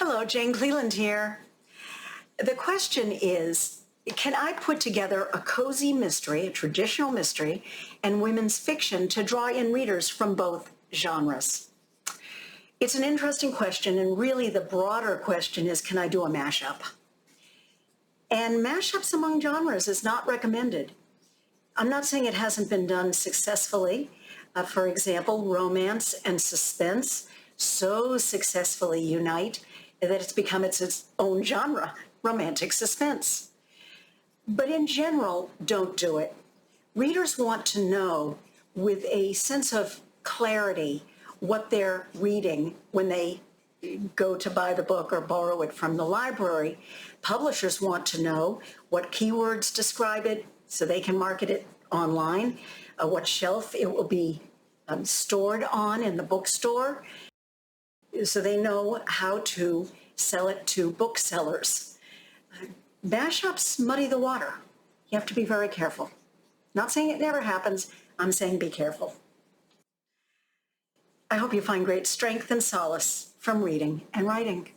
Hello, Jane Cleland here. The question is, can I put together a cozy mystery, a traditional mystery, and women's fiction to draw in readers from both genres? It's an interesting question, and really the broader question is, can I do a mashup? And mashups among genres is not recommended. I'm not saying it hasn't been done successfully. For example, romance and suspense so successfully unite that it's become its own genre, romantic suspense. But in general, don't do it. Readers want to know with a sense of clarity what they're reading when they go to buy the book or borrow it from the library. Publishers want to know what keywords describe it so they can market it online, what shelf it will be stored on in the bookstore, so they know how to sell it to booksellers. Mashups muddy the water. You have to be very careful. Not saying it never happens, I'm saying be careful. I hope you find great strength and solace from reading and writing.